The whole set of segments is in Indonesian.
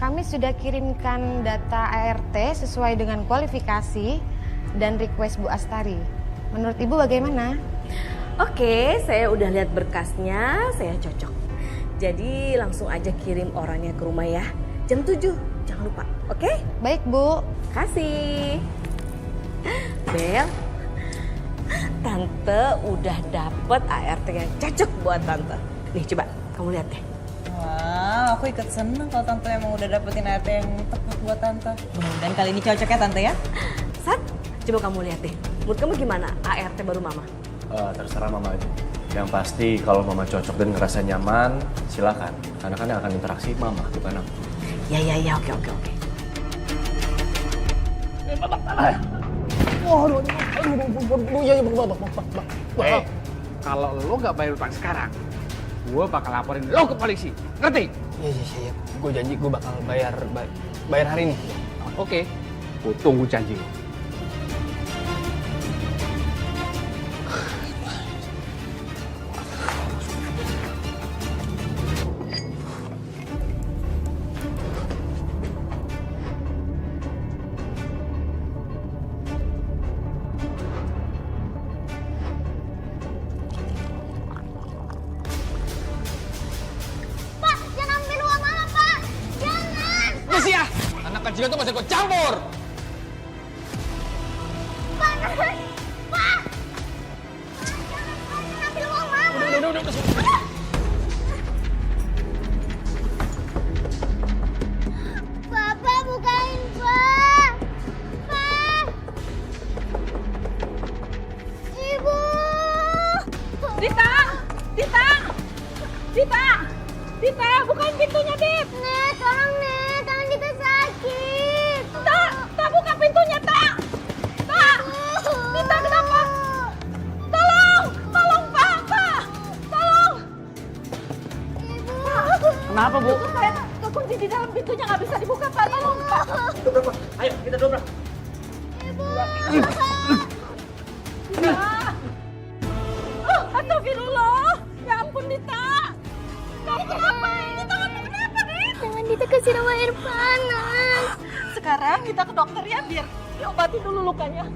kami sudah kirimkan data ART sesuai dengan kualifikasi dan request Bu Astari. Menurut Ibu bagaimana? Oke, saya udah lihat berkasnya, saya cocok. Jadi langsung aja kirim orangnya ke rumah ya. Jam 7, jangan lupa, oke? Baik Bu. Kasih. Bel, Tante udah dapet ART yang cocok buat Tante. Nih coba, kamu lihat deh. Wah, aku ikut seneng kalau Tante emang udah dapetin ART yang tepat buat Tante. Dan kali ini cocok ya Tante ya? Sat, coba kamu lihat deh. Menurut kamu gimana ART baru Mama? Terserah Mama aja. Yang pasti kalau Mama cocok dan ngerasa nyaman, silakan. Karena kan yang akan interaksi Mama, bukan aku. Ya, oke. Kalau lo nggak bayar utang sekarang, gue bakal laporin lo ke polisi. Ngerti? Iya. Gue janji gue bakal bayar hari ini. Oke, gue tunggu janji lo. Pak, jangan ambil uang Mama, Pak. Jangan. Sia, anak kecil itu masih ikut campur. Pak, jangan. Pak. Jangan ambil uang Mama. Udah. Papa, bukain, Pak. Pak. Ibu. Dita, bukain pintunya, Dit. Nek, tolong Nek, tangan kita sakit. Tak buka pintunya, Tak. Dita, kenapa? Tolong, Pak. Tolong. Ibu. Kenapa, Bu? Saya kekunci di dalam pintunya, nggak bisa dibuka, Pak. Tolong, Pak. Ayo, kita dobrak. Ibu. Astagfirullah. Ya ampun, Dita. Kamu kenapa? Ini tanganmu kenapa, Dit? Jangan kita kasih air panas. Sekarang kita ke dokter ya, biar diobati dulu lukanya.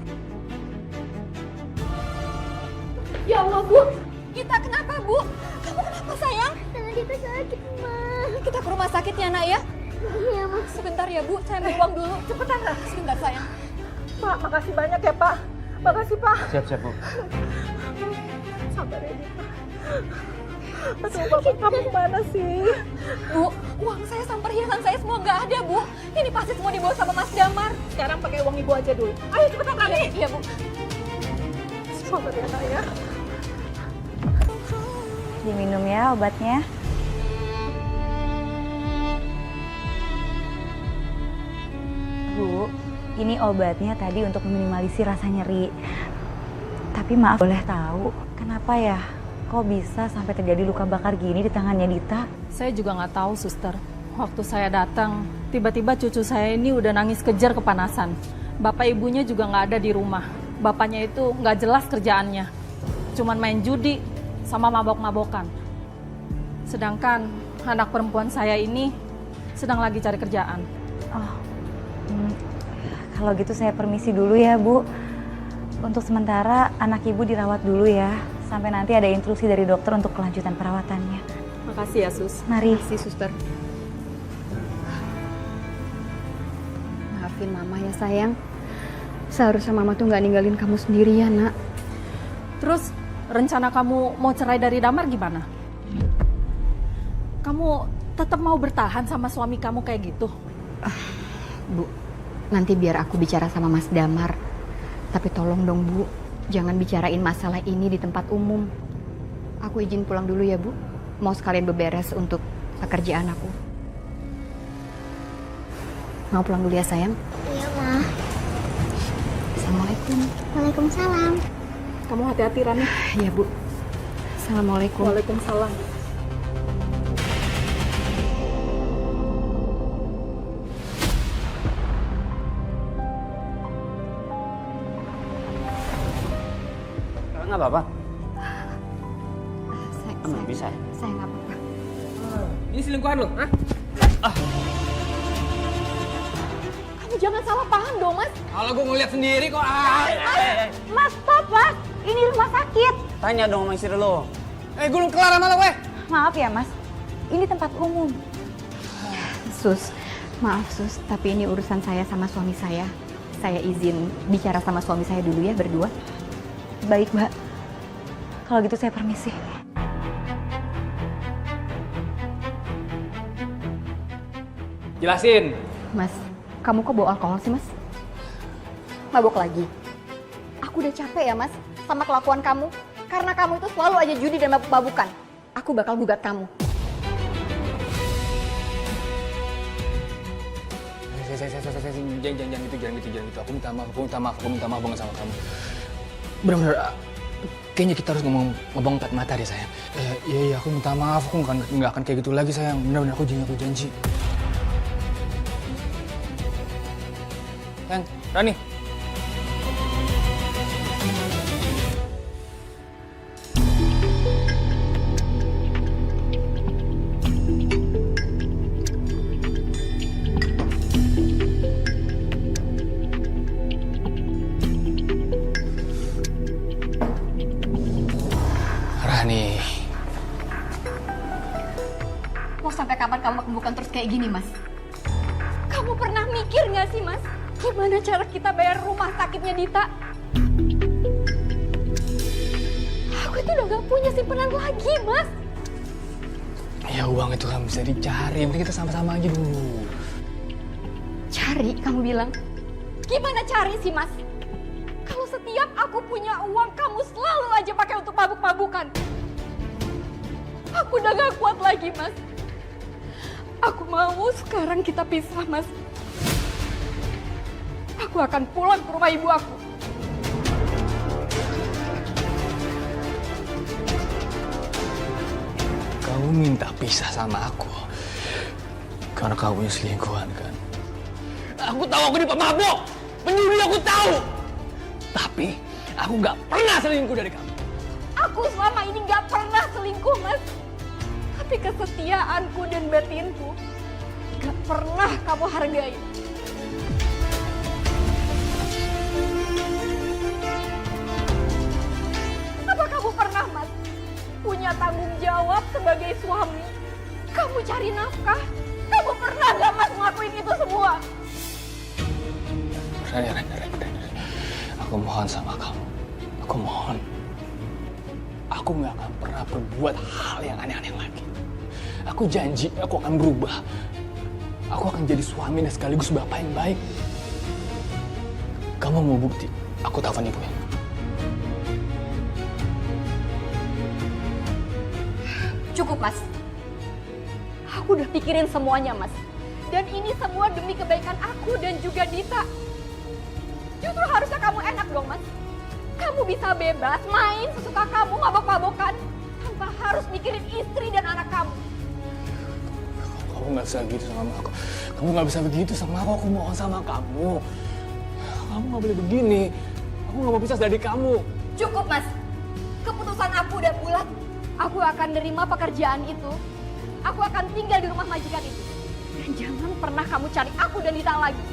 Ya Allah, Bu. Kita kenapa, Bu? Kamu kenapa, sayang? Tangan kita sakit, Ma. Kita ke rumah sakit ya, Nak, ya? Iya, Ma. Sebentar ya, Bu. Saya ambil uang dulu. Cepetan, Nak. Sebentar, sayang. Pak, makasih banyak ya, Pak. Makasih, Pak. Siap, Bu. Sabar ya, Dita. Aduh, Bapak kamu mana sih? Bu, uang saya sama perhiasan saya semua nggak ada, Bu. Ini pasti semua dibawa sama Mas Damar. Sekarang pakai uang Ibu aja dulu. Ayo cepetan, Rani. Iya, Bu. Sabar ya, Nak, ya. Diminum ya obatnya. Bu, ini obatnya tadi untuk meminimalisir rasa nyeri. Tapi maaf, boleh tahu kenapa ya? Kok bisa sampai terjadi luka bakar gini di tangannya Dita? Saya juga nggak tahu, Suster. Waktu saya datang, tiba-tiba cucu saya ini udah nangis kejar kepanasan. Bapak ibunya juga nggak ada di rumah. Bapaknya itu nggak jelas kerjaannya. Cuman main judi sama mabok-mabokan. Sedangkan anak perempuan saya ini sedang lagi cari kerjaan. Oh, kalau gitu saya permisi dulu ya, Bu. Untuk sementara anak ibu dirawat dulu ya. Sampai nanti ada instruksi dari dokter untuk kelanjutan perawatannya. Makasih ya, Sus. Mari. Makasih, Suster. Maafin Mama ya sayang. Seharusnya Mama tuh nggak ninggalin kamu sendirian, Nak. Terus rencana kamu mau cerai dari Damar gimana? Kamu tetap mau bertahan sama suami kamu kayak gitu? Bu, nanti biar aku bicara sama Mas Damar. Tapi tolong dong, Bu. Jangan bicarain masalah ini di tempat umum. Aku izin pulang dulu ya, Bu. Mau sekalian beberes untuk pekerjaan aku. Mau pulang dulu ya, sayang? Iya, Ma. Assalamualaikum. Waalaikumsalam. Kamu hati-hati, Rani. Iya, Bu. Assalamualaikum. Waalaikumsalam. Nggak apa-apa. Saya Bisa. Saya nggak apa-apa. Ini selingkuhan lo, hah? jangan salah paham dong, Mas. Kalau gue ngeliat sendiri kok. Mas, stop mas. Ini rumah sakit. Tanya dong sama istri lo. Gue belum kelar sama lo, weh. Maaf ya mas, ini tempat umum. Sus, maaf sus, tapi ini urusan saya sama suami saya. Saya izin bicara sama suami saya dulu ya berdua. Baik mbak, kalau gitu saya permisi. Jelasin. Mas, kamu kok bawa alkohol sih mas? Mabok lagi? Aku udah capek ya mas sama kelakuan kamu. Karena kamu itu selalu aja judi dan mabuk-mabukan. Aku bakal gugat kamu. Jangan gitu. Aku minta maaf banget sama kamu. Bener-bener, kayaknya kita harus ngomong empat mata deh sayang. Iya, aku minta maaf, aku nggak akan kayak gitu lagi sayang. Bener-bener aku janji. Sayang, Rani. Rani. Mau sampai kapan kamu bukan terus kayak gini mas? Kamu pernah mikir nggak sih, Mas? Gimana cara kita bayar rumah sakitnya Dita? Aku itu udah gak punya simpanan lagi, Mas. Ya uang itu kan bisa dicari, yang penting kita sama-sama aja dulu. Cari, kamu bilang. Gimana cari sih, Mas? Kalau setiap aku punya uang, kamu selalu aja pakai untuk mabuk-mabukan. Aku udah gak kuat lagi, Mas. Aku mau sekarang kita pisah, Mas. Aku akan pulang ke rumah ibu aku. Kamu minta pisah sama aku karena kamu punya selingkuhan kan? Aku tahu aku ini pemabuk, penyulit aku tahu. Tapi aku nggak pernah selingkuh dari kamu. Aku selama ini gak pernah selingkuh, Mas. Tapi kesetiaanku dan batinku gak pernah kamu hargai. Apa kamu pernah, Mas, punya tanggung jawab sebagai suami? Kamu cari nafkah? Kamu pernah gak, Mas, ngelakuin itu semua? Rani. Aku mohon sama kamu. Aku mohon. Aku nggak akan pernah berbuat hal yang aneh-aneh lagi. Aku janji, aku akan berubah. Aku akan jadi suami dan sekaligus bapak yang baik. Kamu mau bukti? Aku telepon ibu ya. Cukup, Mas. Aku udah pikirin semuanya, Mas. Dan ini semua demi kebaikan aku dan juga Dita. Justru harusnya kamu enak dong, Mas. Kamu bisa bebas main sesuka kamu, mabok-mabokan, tanpa harus mikirin istri dan anak kamu. Kamu nggak bisa gitu sama aku. Kamu nggak bisa begitu sama aku. Aku mohon sama kamu. Kamu nggak boleh begini. Aku nggak mau pisah dari kamu. Cukup, Mas. Keputusan aku udah bulat. Aku akan nerima pekerjaan itu. Aku akan tinggal di rumah majikan itu. Dan jangan pernah kamu cari aku dan Dita lagi.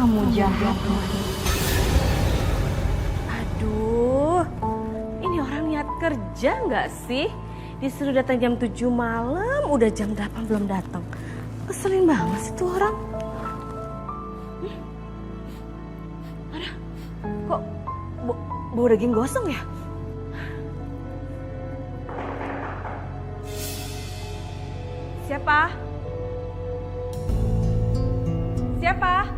Kamu jahat. Aduh, ini orang niat kerja nggak sih? Disuruh datang jam 7 malam, udah jam 8 belum datang. Keselin banget sih tuh orang. Ada, kok bau daging gosong ya? Siapa? Siapa?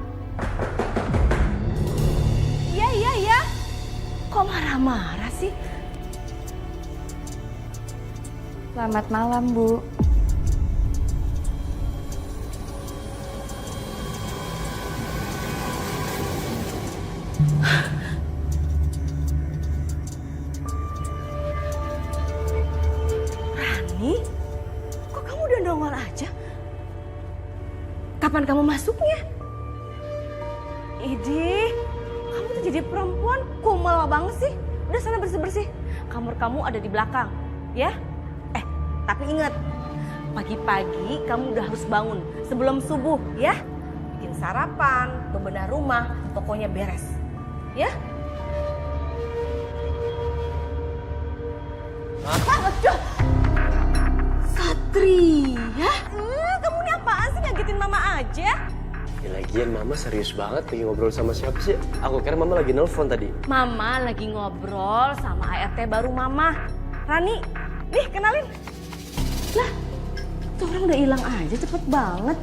Iya. Kok marah-marah sih? Selamat malam, Bu. Rani? Kok kamu udah nongol aja? Kapan kamu masuknya? Idih, kamu tuh jadi perempuan kumal banget sih. Udah sana bersih-bersih. Kamar kamu ada di belakang, ya? Tapi ingat, pagi-pagi kamu udah harus bangun sebelum subuh, ya? Bikin sarapan, bebenah rumah, pokoknya beres, ya? Aduh, Satria, kamu ini apaan sih ngagetin mama aja? Ya, lagian mama serius banget lagi ngobrol sama siapa sih? Aku kira mama lagi nelpon tadi. Mama lagi ngobrol sama ART baru mama. Rani, nih kenalin. Lah, tuh orang udah hilang aja cepet banget.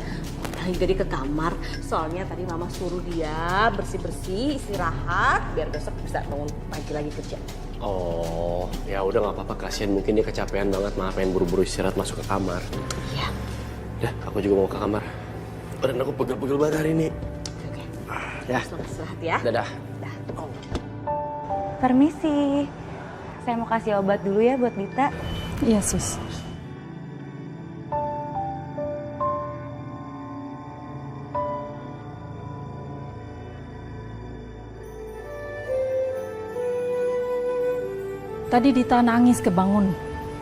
Lagi jadi ke kamar, soalnya tadi mama suruh dia bersih-bersih, istirahat, biar besok bisa bangun pagi lagi kerja. Oh, ya udah nggak apa-apa. Kasian mungkin dia kecapean banget, malah pengen buru-buru istirahat masuk ke kamar. Iya. Udah, aku juga mau ke kamar. Badan aku pegel-pegel banget hari ini. Oke. Ya. Selamat istirahat ya. Dadah. Permisi. Saya mau kasih obat dulu ya buat Dita. Iya, Sus. Tadi Dita nangis kebangun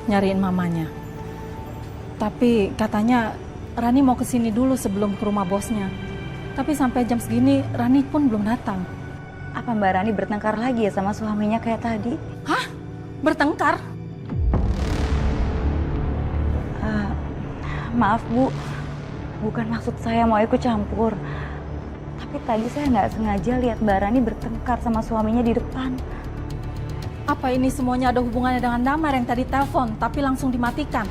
nyariin mamanya. Tapi katanya Rani mau kesini dulu sebelum ke rumah bosnya. Tapi sampai jam segini Rani pun belum datang. Apa Mbak Rani bertengkar lagi ya sama suaminya kayak tadi? Hah? Bertengkar? Maaf Bu, bukan maksud saya mau ikut campur. Tapi tadi saya nggak sengaja lihat Mbak Rani bertengkar sama suaminya di depan. Apa ini semuanya ada hubungannya dengan Damar yang tadi telepon tapi langsung dimatikan?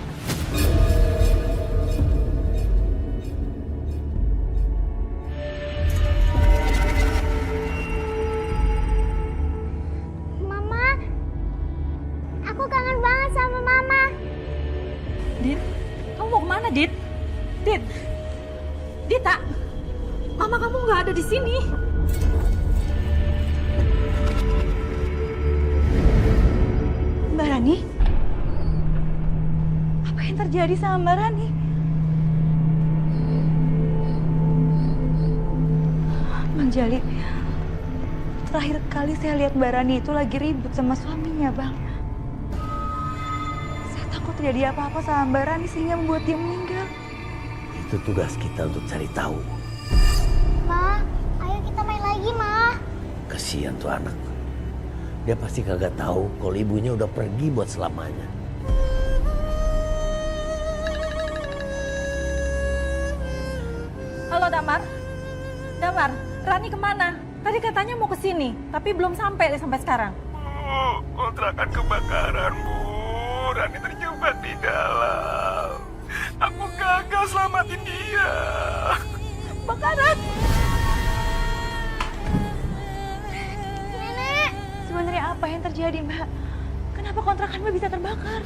Mama, aku kangen banget sama Mama. Dit, kamu mau kemana, Dit? Dit, Dita, mama kamu nggak ada di sini. Mbak Rani? Apa yang terjadi sama Mbak Rani? Bang Jali, terakhir kali saya lihat Mbak Rani itu lagi ribut sama suaminya, Bang. Saya takut terjadi apa-apa sama Mbak Rani sehingga membuat dia meninggal. Itu tugas kita untuk cari tahu. Ma, ayo kita main lagi, Ma. Kasihan tuh anak. Dia pasti kagak tahu kalau ibunya udah pergi buat selamanya. Halo Damar, Damar, Rani kemana? Tadi katanya mau kesini, tapi belum sampai sekarang. Kontrakan kebakaran, Bu. Rani terjebak di dalam. Aku gagal selamatin dia. Bakaran! Sebenarnya apa yang terjadi, Mbak? Kenapa kontrakan Mbak bisa terbakar?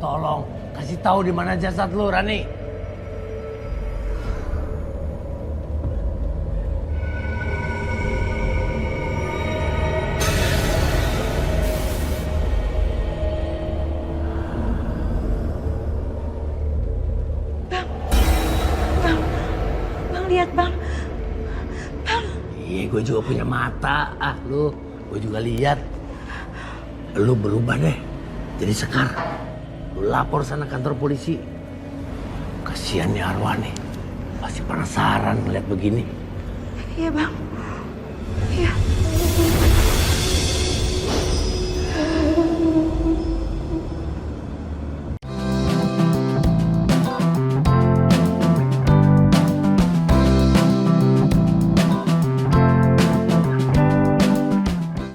Tolong, kasih tahu di mana jasad lu, Rani. lihat Bang. Bang. Iya, gue juga punya mata. Gue juga lihat. Lu berubah deh. Jadi Sekar. Lu lapor sana kantor polisi. Kasian nih Arwani. Pasti penasaran ngeliat begini. Iya Bang. Iya.